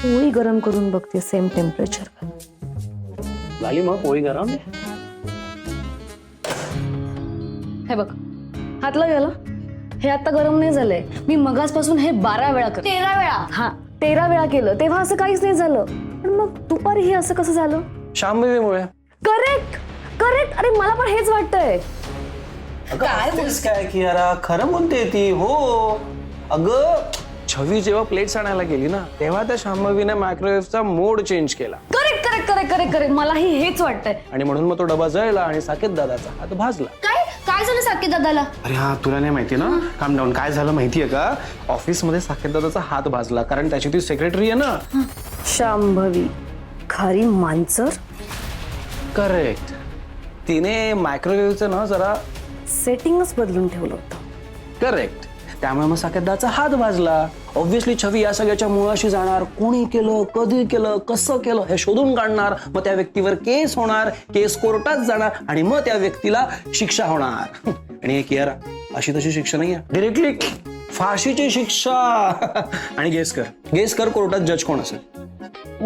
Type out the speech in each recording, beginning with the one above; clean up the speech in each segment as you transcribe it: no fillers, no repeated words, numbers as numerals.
पोळी गरम करून बघते सेम टेम्परेचर. झाली मग पोळी गरम. हे बघ हातला गेला. हे आता गरम नाही झालंय. मी मगासपासून हे 12 वेळा 13 वेळा 13 वेळा केलं तेव्हा असं काहीच नाही झालं. पण मग दुपारी हे असं कसं झालं? शांभवीमुळे. Correct correct. अरे मला पण हेच वाटतंय. काय कियारा खरं म्हणते ती. हो अगं छवी जेव्हा प्लेट्स आणायला गेली ना तेव्हा त्या शांभवीने मायक्रोवेव्हचा मोड चेंज केला. Correct correct correct correct correct. मलाही हेच वाटतंय. आणि म्हणून मग तो डबा जळला आणि साकेत दादाचा हात भाजला. काय काय झालं साकेत दादाला? अरे हा तुला नाही माहिती ना. काम डाऊन. काय झालं माहितीये का? ऑफिस मध्ये साकेत दादाचा हात भाजला कारण त्याची ती सेक्रेटरी आहे ना. शांभवी खारी मांजर. करेक्ट. तिने मायक्रोवेव्हचं ना जरा सेटिंगच बदलून ठेवलं होतं. करेक्ट. त्यामुळे मग साकेतदाचा हात भाजला. ऑब्व्हियसली छवी या सगळ्याच्या मुळाशी जाणार. कोणी केलं, कधी केलं, कसं केलं हे शोधून काढणार. मग त्या व्यक्तीवर केस होणार. केस कोर्टात जाणार आणि मग त्या व्यक्तीला शिक्षा होणार. आणि एक कियारा अशी तशी शिक्षा नाहीये. डिरेक्टली फाशीची शिक्षा. आणि गेस कर कोर्टात जज कोण असेल?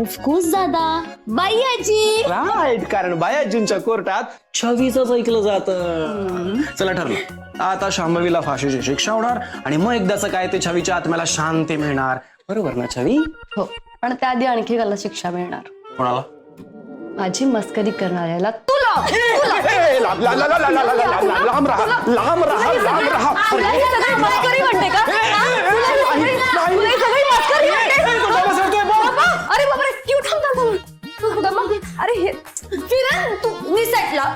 ऑफकोर्स दादा बाई आजी. राईट. कारण बायाजींच्या कोर्टात छवीच ऐकलं जातं. चला ठरलं. आता शांभवीला फाशीची शिक्षा होणार आणि मग एकदाचं काय ते छवीच्या आत्म्याला शांती मिळणार. बरोबर ना छवी? हो पण त्याआधी आणखी एकाला शिक्षा मिळणार. कोणाला? माझी मस्करी करणाऱ्याला. तुला लांब राहा. मस्करी म्हणते का? अरे बापरे क्यू थांब. अरे हे फिरन तू निसटला.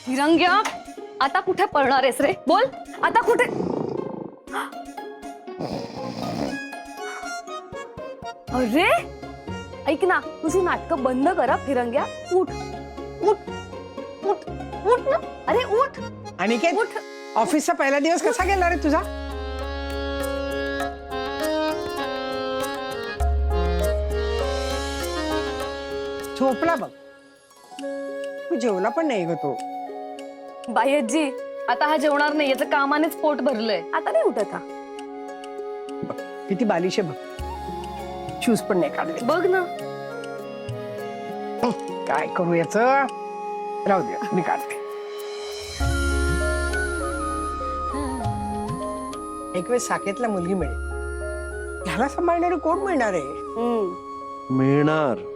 तिरंग्या आता कुठे पळणार आहेस रे? बोल आता कुठे? अरे ऐक ना तुझी नाटकं बंद करा. फिरंग्या उठ उठ उठ उठ ना. अरे उठ. अनिकेत उठ. ऑफिसचा पहिला दिवस कसा गेला रे तुझा? झोपला बघ. तू जेवला पण नाही ग तो. बायजी आता हा जेवणार नाही. याचं कामानेच पोट भरलंय. आता नाही उठत हा. बघ किती बालिश आहे बघ. शूज पण नाही काढले. बघ ना. काय करू याच? राहू दे मी काढते. एक वेळ साकेतला मुलगी मिळेल. ह्याला सांभाळणारी कोण मिळणार आहे? मिळणार.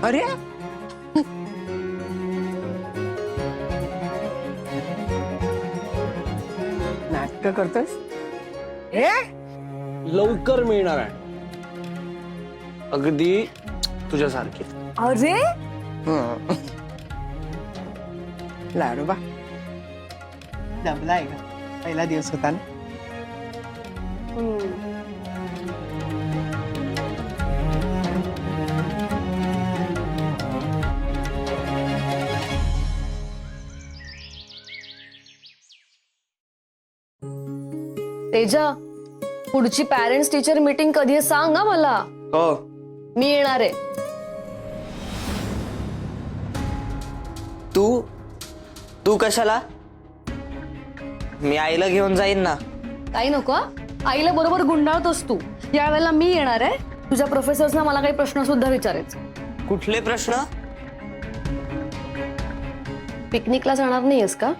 अरे नाटक करतोस? लवकर मिळणार आहे. अगदी तुझ्यासारखी. अरे लाडोबा दमलाय का? पहिला दिवस होता ना. तेजा पुढची पॅरेंट्स टीचर मीटिंग कधी आहे सांग हा मला. हो. मी येणार आहे. तू कशाला? मी आईला घेऊन जाईन ना. काही नको हा. आईला बरोबर गुंडाळतोस तू. या वेळेला मी येणार आहे. तुझ्या प्रोफेसर्सना मला काही प्रश्न सुद्धा विचारायचे. कुठले प्रश्न? पिकनिकला जाणार नाहीयेस का?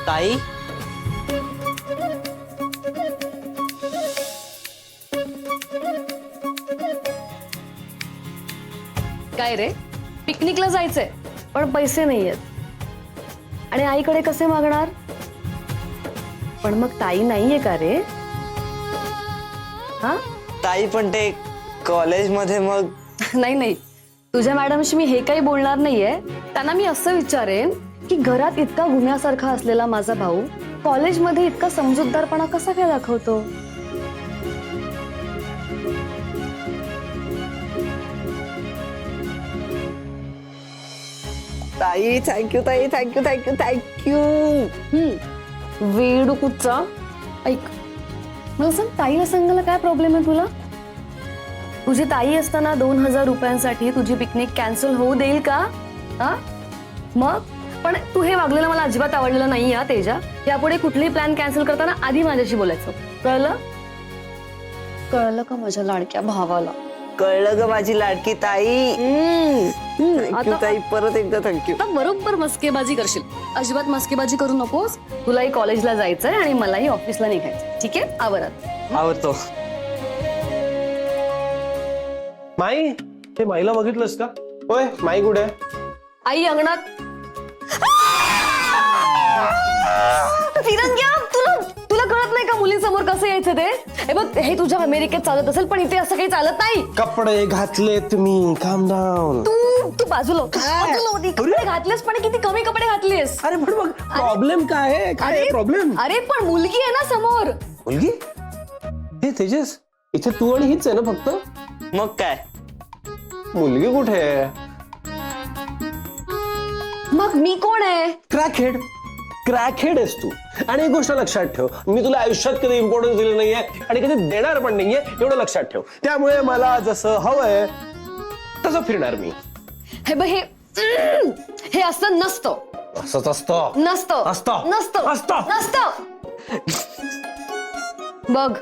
ताई काय रे पिकनिकला जायचंय पण पैसे नाहीयेत. आणि आईकडे कसे मागणार? पण मग ताई नाहीये का रे? हा ताई पण ते कॉलेजमध्ये मग. नाही नाही तुझ्या मॅडमशी मी हे काही बोलणार नाहीये. त्यांना मी असं विचारेन की घरात इतका गुन्ह्यासारखा असलेला माझा भाऊ कॉलेजमध्ये इतका समजूतदारपणा कसा काय दाखवतो? ताई थँक्यू ताई थँक्यू थँक्यू थँक्यू. वेड कुठचा. ऐक, मला सांग, ताईला सांगायला काय प्रॉब्लेम आहे तुला? तुझी ताई असताना 2000 रुपयांसाठी तुझी पिकनिक कॅन्सल होऊ देईल का? हा मग पण तू हे वागलेलं मला अजिबात आवडलेलं नाही हा तेजा. यापुढे कुठलीही प्लॅन कॅन्सल करताना आधी माझ्याशी बोलायचं, कळलं? कळलं का माझ्या लाडक्या भावाला? कळलं ग माझी लाडकी ताई. थँक्यू आता- ताई, परत एकदा थँक्यू. आता बरोबर मस्केबाजी करशील. अजिबात मस्केबाजी करू नकोस. तुलाही कॉलेजला जायचंय आणि मलाही ऑफिसला निघायचं. ठीक आहे, आवरात. आवडतो. माई, हे माईला बघितलंस का? होय, माई कुठे आहे? आई अंगणात. फिरत घ्या. तुला तुला कळत नाही का मुलींसमोर कसं यायचं ते? हे बघ, हे तुझ्या अमेरिकेत चालत असेल, पण इथे असं काही चालत नाही. कपडे घातले तुम्ही, काम डाऊन. तू बाजूला होती. कपडे घातलेस, पण किती कमी कपडे घातलेस. अरे पण मग प्रॉब्लेम काय आहे? काय आहे प्रॉब्लेम? अरे पण मुलगी आहे ना समोर. मुलगी? हे तेजस, इथे तू आणि हीच आहे ना फक्त? मग काय? मुलगी कुठे आहे? मग मी कोण आहे? क्रॅकहेड. क्रॅकहेड आहेस तू. आणि एक गोष्ट लक्षात ठेव, मी तुला आयुष्यात कधी इम्पॉर्टन्स दिलं नाहीये आणि कधी देणार पण नाहीये, एवढं लक्षात ठेव. त्यामुळे मला जसं हवंय तसं फिरणार मी. हे बघ, हे असं नसतं. असंच असतं. नसतं. असतं. नसतं. असतं. नसतं. बघ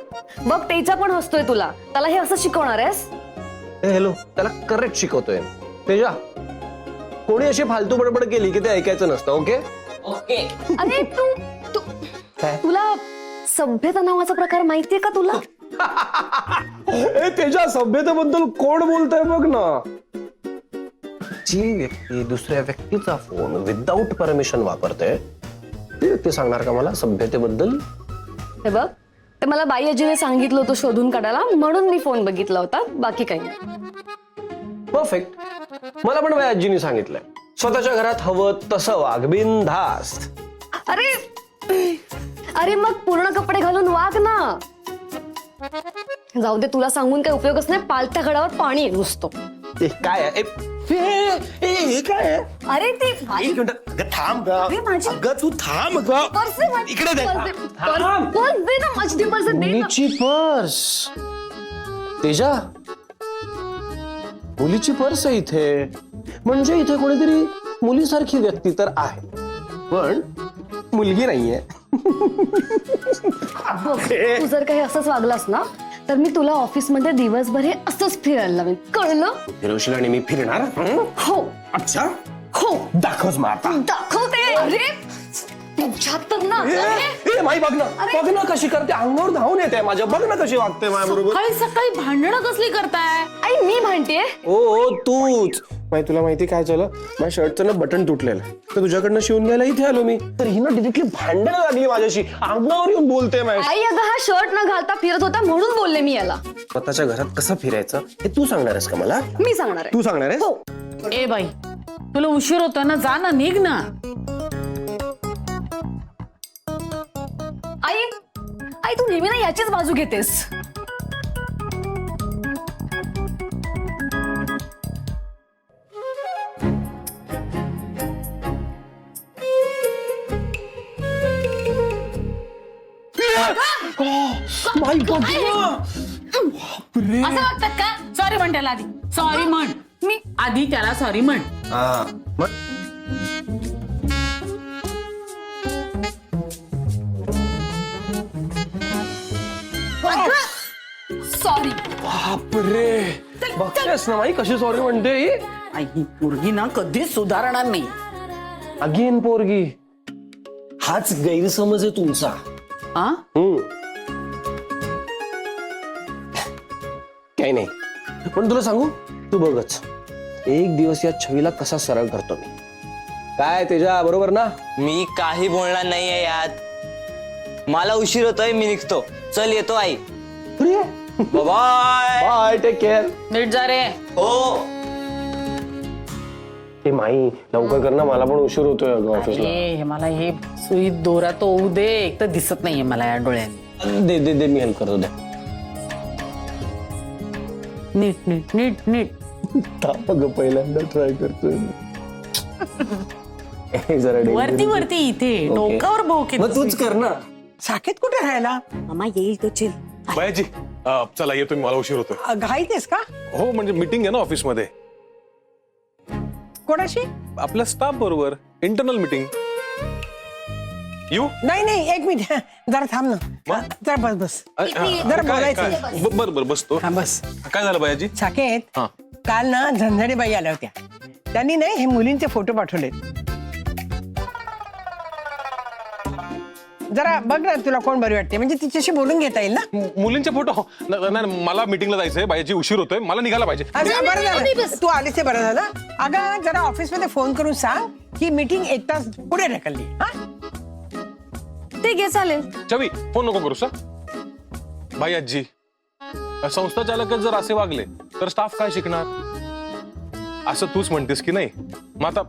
बघ, तेजा पण हसतोय तुला. त्याला हे असं शिकवणार आहेस? हॅलो, त्याला करेक्ट शिकवतोय. तेजा, कोणी अशी फालतू बडबड केली की ते ऐकायचं नसतं. ओके? अरे तू काय? तुला सभ्यता नावाचा प्रकार माहितीये का तुला? ए तेजा, सभ्यतेबद्दल कोण बोलतंय बघ ना. जी व्यक्ती दुसऱ्या व्यक्तीचा फोन विदाऊट परमिशन वापरते, ती व्यक्ती सांगणार का मला सभ्यतेबद्दल? हे बघ, ते मला बाई आजीने सांगितलं होतं शोधून काढायला, म्हणून मी फोन बघितला होता, बाकी काही नाही. परफेक्ट. मला पण माझ्या आजीने सांगितलंय, स्वतःच्या घरात हवं तसं वाग, बिनधास्त. अरे मग पूर्ण कपडे घालून वाग ना. जाऊ दे, तुला सांगून काही उपयोगच नाही. पालत्या घडावर पाणी आहे नुसतं. ए, काय आहे? हे काय आहे? अरे ते एक मिनिट, अगं थांब ग. अरे माझी- अगं तू थांब ग. पर्स आहे माझी. इकडे दे. पर्स आहे. थांब. पर्स दे ना, माझी ती पर्स दे ना. मुलीची पर्स. तेजा, मुलीची पर्स आहे इथे. म्हणजे इथे कोणीतरी मुलीसारखी व्यक्ती तर आहे, पण मुलगी नाहीये. बघ, तू जर काही असंच वागलास ना, तर मी तुला ऑफिसमध्ये दिवसभर हे असंच फिरायला लावेन, कळलं? फिरवशील आणि मी फिरणार? हं? हो अच्छा, हो, दाखवच मग आता. दाखवते. अरे तुझ्यात तर ना ए, माई बघ ना, बघ ना कशी करते, अंगावर धावून येते माझ्या. बघ ना कशी वागते माझ्या बरोबर. सकाळी सकाळी भांडणं कसली करताय? आई मी भांडतेय. ओ तूच. माई तुला माहिती काय झालं? माझ्या शर्टचं ना बटन तुटलेलं, तर तुझ्याकडनं शिवून घ्यायला इथे आलो मी. तर ही ना डिरेक्टली भांडायला लागली माझ्याशी, अंगावर येऊन बोलते माझ्या. आई अगं, हा शर्ट न घालता फिरत होता म्हणून बोलले मी याला. स्वतःच्या घरात कसं फिरायचं हे तू सांगणार आहेस का मला? मी सांगणार आहे. तू सांगणार आहेस? हो. ए बाई, तुला उशीर होतोय ना, जा ना, निघ ना. आई आई तू नेहमी ना याचीच बाजू घेतेस. माई बघ ना. असं वागतात का? सॉरी म्हण त्याला आधी. सॉरी म्हण. मी आधी त्याला सॉरी म्हण. हा, मग सॉरी. बापरे, बघतेस ना माई कशी सॉरी म्हणते ही? आई, ही पोरगी ना कधीच सुधारणार नाही. अगेन पोरगी. हाच गैरसमज आहे तुमचा. हा? काही नाही, पण तुला सांगू, तू बघच एक दिवस या छवीला कसा सरळ करतो मी. काय तेजा, बरोबर ना? मी काही बोलणार नाहीये यात. मला उशीर होतोय, मी निघतो. चल येतो आई. बाय. Bye, take care. नीट जा रे. हो. ते माई लवकर कर ना, मला पण उशीर होतोय अगं ऑफिसला. हे मला हे सुईत दोरा तो होऊ दे, एक तर दिसत नाहीये मला या डोळ्याने. दे दे दे, मी हेल्प करतो. दे. नीट नीट नीट नीट. थांब अगं, पहिल्यांदा ट्राय करतोय. जरा danger. वरती वरती इथे डोक्यावर भोक मग तूच कर ना. साकेत कुठे राहायला? मामा येईल तो चिल. बायाजी चला येतो मी, मला उशीर होतोय. घाईतेस का? हो म्हणजे मीटिंग आहे ना ऑफिसमध्ये, कोणाशी? आपल्या स्टाफ बरोबर इंटरनल मीटिंग. येऊ? नाही नाही, एक मिनिट जरा थांब ना. जरा बस बस. जरा बोलायचं. बर बसतो. हा बस. काय झालं बायाजी? साकेत, हा. काल ना झंझाडेबाई आल्या होत्या. त्यांनी नाही हे मुलींचे फोटो पाठवले. जरा बघ ना तुला कोण बरी वाटते, म्हणजे तिच्याशी बोलून घेता येईल ना. मुलींचे फोटो? नाही मला मीटिंगला जायचंय बायाजी, उशीर होतोय, मला निघायला पाहिजे. असं बरं झालं तू आलीस ते बरं झालं. अगं जरा ऑफिसमध्ये फोन करून सांग की मीटिंग 1 तास पुढे ढकलली. हा ते घे चालेल. छवी फोन नको करू सर. बायाजी संस्था चालकच जर असे वागले तर स्टाफ काय शिकणार? असं तूच म्हणतेस की नाही? मग आता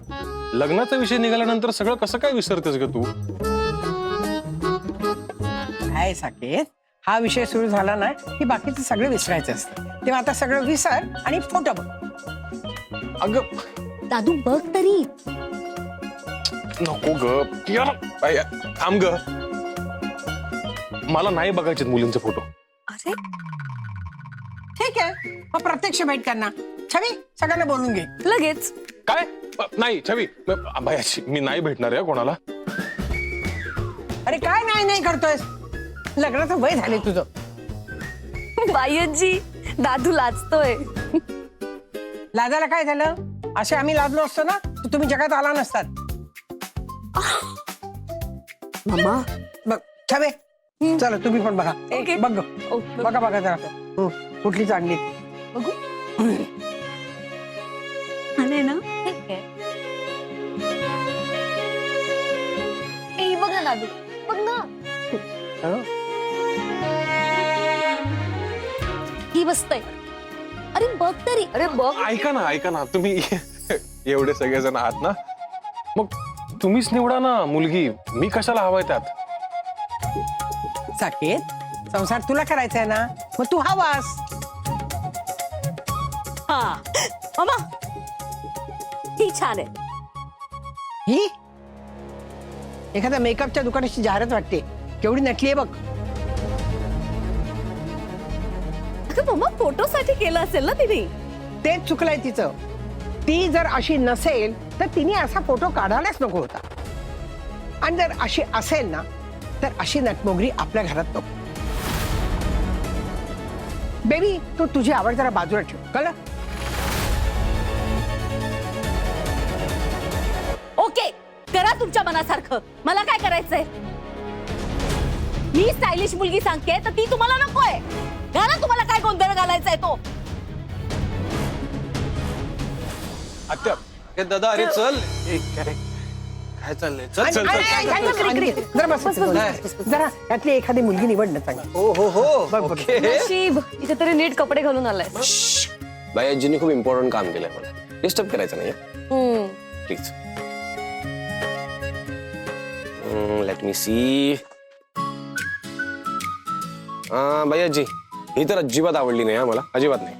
लग्नाचा विषय निघाल्यानंतर सगळं कसं काय विसरतेस ग तू? काय साकेत, हा विषय सुरू झाला ना की बाकीचं सगळं विसरायचं असतं. तेव्हा आता सगळं विसर आणि फोटो बघ. अगं दादू बघ तरी. नको ग थांब ग, मला नाही बघायचे मुलींचे फोटो. अरे ठीक आहे, मग प्रत्यक्ष भेट करणार. छवी सगळ्यांना बोलून घे लगेच. काय? नाही छवी बायाची मी नाही भेटणार आहे कोणाला. अरे काय नाही नाही करतोयस, लग्नाचं वय झाले तुझं. बायजी दादू लाजतोय. लाजाला काय झालं? असे आम्ही लाजलो असतो ना तर तुम्ही जगात आला नसतात. मामा बघ छवे, चला तुम्ही पण बघा. ओके. बघ बघा बघा जरा. कुठली चांगली? बघू. आणि ना ए बघ ना दादू, बघ ना. ही बसतय. अरे बघ तरी. अरे बघ. ऐका ना तुम्ही एवढे सगळेजण आहात ना, मग तुम्हीच निवडा ना मुलगी, मी कशाला हवाय त्यात? साकेत, संसार तुला करायचा आहे ना, मग तू हवास. हा मामा ही छान आहे. ही एखाद्या मेकअपच्या दुकानाची जाहिरात वाटते. केवढी नटली आहे बघ. अगं मामा फोटोसाठी केलं असेल ना तिने. तेच चुकलंय तिचं. ती जर अशी नसेल तर तिने असा फोटो काढायलाच नको होता. आणि जर अशी असेल ना तर अशी नटमोगरी आपल्या घरात नको. बेबी तू तुझी आवड जरा बाजूला ठेव, कळलं? ओके करा तुमच्या मनासारखं. मला काय करायचंय? मी स्टायलिश मुलगी सांगते तर ती तुम्हाला नकोय. घाला तुम्हाला काय गोंधळ घालायचाय तो. आत्या दादा अरे चल. काय चाललंय? चल चल जरा बस, जरा यातली एखादी मुलगी निवड ना चांगली. हो बघ बघ. नशीब इथे तरी नीट कपडे घालून आलाय. बायाजींनी खूप इम्पॉर्टंट काम केलंय, मला डिस्टर्ब करायचं नाही प्लीज. Let me see. बायाजी ही तर अजिबात आवडली नाही मला, अजिबात नाही.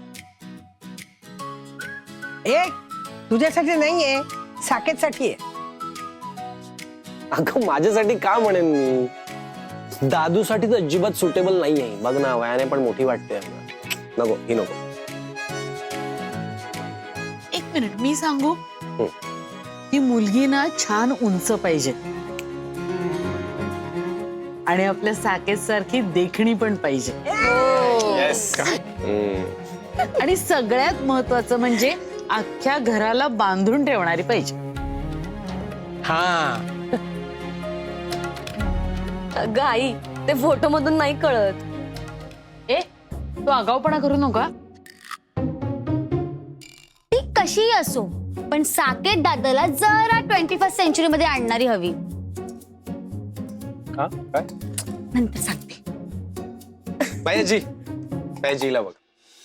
ए तुझ्यासाठी नाहीये, साकेतसाठी आहे. अगं माझ्यासाठी का म्हणेन मी? दादूसाठी तर अजिबात सुटेबल नाही आहे. बघ ना वयाने पण मोठी वाटते. नको ही नको. एक मिनिट मी सांगू, ही मुलगी ना छान उंच पाहिजे आणि आपल्या साकेत सारखी देखणी पण पाहिजे. आणि सगळ्यात महत्वाचं म्हणजे अख्ख्या घराला बांधून ठेवणारी पाहिजे. हा अगं आई ते फोटो मधून नाही कळत. ए तू आगाऊपणा करू नका. ती कशी असो पण साकेत दादाला जरा 21st सेंचुरी मध्ये आणणारी हवी. काय? नंतर सांगते. बायाजीला बघ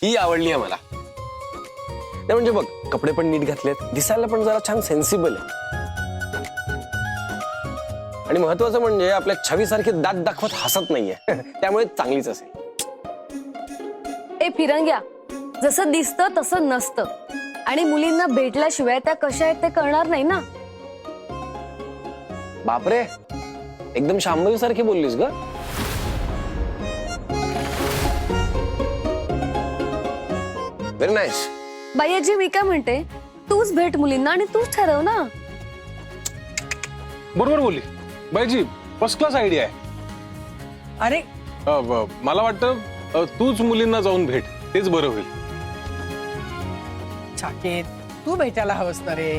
ही आवडली आहे मला. नाही म्हणजे बघ कपडे पण नीट घातलेत, दिसायला पण जरा छान सेन्सिबल आहे. आणि महत्वाचं म्हणजे आपल्या छवीसारखे दात दाखवत हसत नाहीये. त्यामुळे चांगलीच असेल. ए फिरंग्या, जसं दिसतं तसं नसतं. आणि मुलींना भेटल्याशिवाय त्या कशा आहेत ते कळणार नाही ना. बापरे, एकदम शांभवी सारखी बोललीस ग. Very nice. बाई मी काय म्हणते, तूच भेट मुलींना आणि तूच ठरव ना. बरोबर बोलली बाईजी, फर्स्ट क्लास आयडिया आहे. अरे मला वाटतं तूच मुलींना जाऊन भेट, तेच बरं होईल. साकेत, तू भेटायला हवंस ना रे.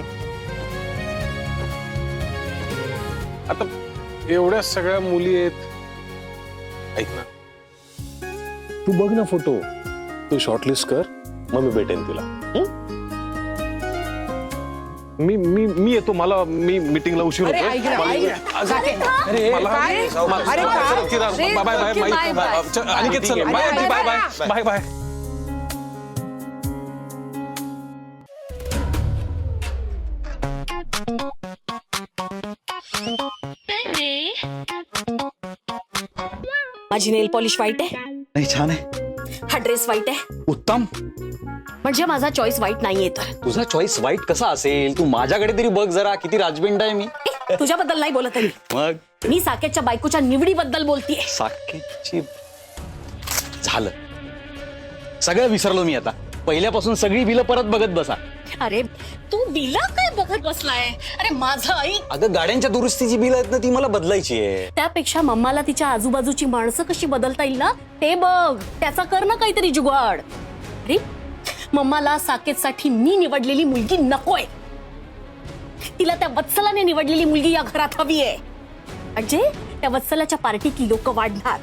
आता एवढ्या सगळ्या मुली आहेत, ऐक ना, तू बघ ना फोटो, तू शॉर्टलिस्ट कर, मग मी भेटेन तिला. मी येतो, मला मीटिंगला उशीर अरे होतोय. ऐक ना, मला- ऐक ना. साकेत, अरे, मला- काय? अरे काय? Bye bye okay, bye, bye. Aniket चल, अरे, बाय अरे, बाय बाय अरे. Bye bye. माझी नेल पॉलिश वाईट आहे, नाही छान आहे, हा ड्रेस वाईट आहे, उत्तम. म्हणजे माझा चॉईस वाईट नाहीये तर. तुझा चॉईस वाईट कसा असेल? तू माझ्याकडे तरी बघ जरा, किती राजबिंड आहे मी. तुझ्याबद्दल नाही बोलत आहे मग मी साकेतच्या बायकोच्या निवडीबद्दल बोलतीये. साकेतची झालं, सगळं विसरलो मी आता. पहिल्यापासून सगळी बिलं परत बघत बसा. अरे तू बिला काय बघत बसलाय? अरे माझं आई, अगं गाड्यांच्या दुरुस्तीची बिल आहेत ना, ती मला बदलायची आहे. त्यापेक्षा मम्माला तिच्या आजूबाजूची माणसं कशी बदलता येईल ना ते बघ, त्याचा कर ना काहीतरी जुगाड. अरे मम्माला साकेतसाठी मी निवडलेली मुलगी नकोय, तिला त्या वत्सलाने निवडलेली मुलगी या घरात हवी आहे. म्हणजे त्या वत्सलाच्या पार्टीत लोक वाढणार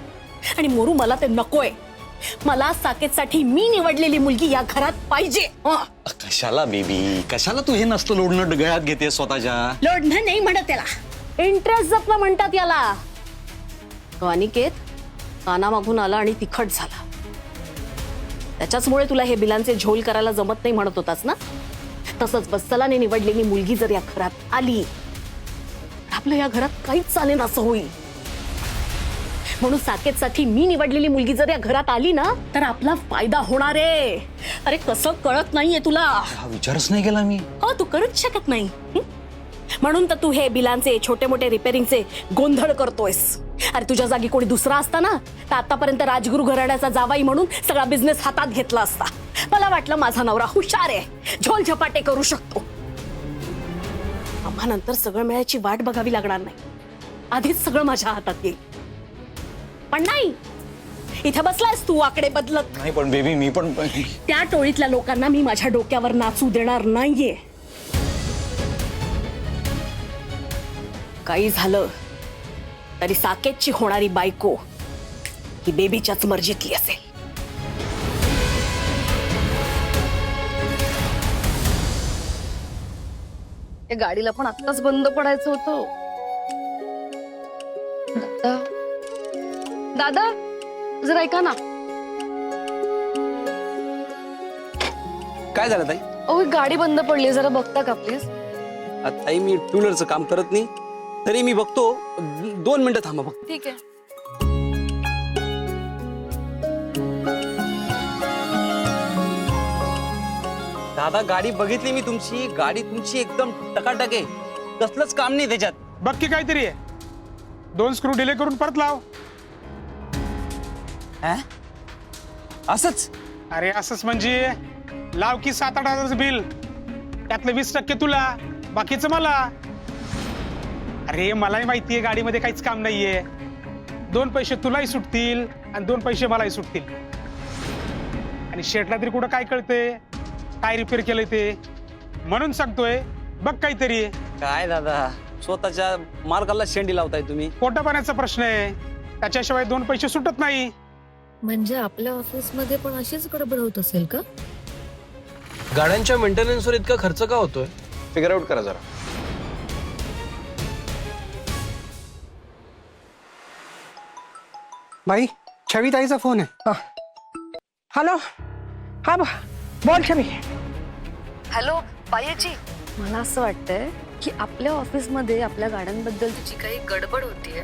आणि मोरू मला ते नकोय. मला साकेतसाठी मी निवडलेली मुलगी या घरात पाहिजे. कशाला बेबी, कशाला तू हे नसतं लोडणं गळ्यात घेते स्वतःच्या? लढणं नाही म्हणत त्याला, इंटरेस्ट जपणं म्हणतात याला. तो अनिकेत कानामागून आला आणि तिखट झाला. त्याच्याचमुळे तुला हे बिलांचे झोल करायला जमत नाही म्हणत होतास ना. तसंच वत्सलाने निवडलेली मुलगी जर या घरात आली, आपलं या घरात काहीच चालेल असं होईल. म्हणून साकेतसाठी मी निवडलेली मुलगी जर या घरात आली ना तर आपला फायदा होणार आहे. अरे कसं कळत नाहीये तुला? हा विचारच नाही केला मी. हो, तू करूच शकत नाही. म्हणून तर तू हे बिलांचे छोटे मोठे रिपेअरिंगचे गोंधळ करतोयस. अरे तुझ्या जागी कोणी दुसरा असता ना तर आतापर्यंत राजगुरू घराण्याचा जावाई म्हणून सगळा बिझनेस हातात घेतला असता. मला वाटलं माझा नवरा हुशार आहे, झोल झपाटे करू शकतो. आम्हा नंतर सगळं मिळायची वाट बघावी लागणार नाही, आधीच सगळं माझ्या हातात येईल. पण नाही, इथे बसलायस तू आकडे बदलत. नाही पण बेबी, मी पण त्या टोळीतल्या लोकांना मी माझ्या डोक्यावर नाचू देणार नाहीये. काही झालं तरी साकेतची होणारी बायको ही बेबीच्याच मर्जीतली असेल. या गाडीला पण आत्ताच बंद पडायचं होतं. दादा, दादा जरा ऐका ना. काय झालं ताई? अहो ही गाडी बंद पडली, जरा बघता का प्लीज? ताई मी टू व्हीलरचं काम करत नाही, तरी मी बघतो. 2 मिनिटं थांबा बघ. ठीक आहे. दादा गाडी बघितली मी तुमची, गाडी तुमची एकदम टकाटक आहे, कसलंच काम नाही त्याच्यात. बघ की काहीतरी आहे. 2 स्क्रू डिले करून परत लाव. असंच? अरे असंच म्हणजे लाव की 7-8 हजाराचं बिल, त्यातलं 20% तुला, बाकीचं मला. अरे मलाही माहितीये गाडीमध्ये काहीच काम नाहीये. 2 पैसे तुलाही सुटतील आणि 2 पैसे मलाही सुटतील. आणि शेटला तरी कुठं काय कळते काय रिपेअर केलंय ते, म्हणून सांगतोय बघ काहीतरी. काय दादा, स्वतःच्या मालकाला शेंडी लावताय तुम्ही. पोटा पाण्याचा प्रश्न आहे, त्याच्याशिवाय 2 पैसे सुटत नाही. म्हणजे आपल्या ऑफिसमध्ये पण अशीच गडबड होत असेल का? गाड्यांच्या मेंटेनन्सवर इतका खर्च का होतोय? फिगर आउट करा जरा. बाई, छवी ताईचा फोन आहे. हॅलो, हा बोल छवी. हॅलो बायजी, मला असं वाटतंय की आपल्या ऑफिसमध्ये आपल्या गाड्यांबद्दल जी काही गडबड होतीये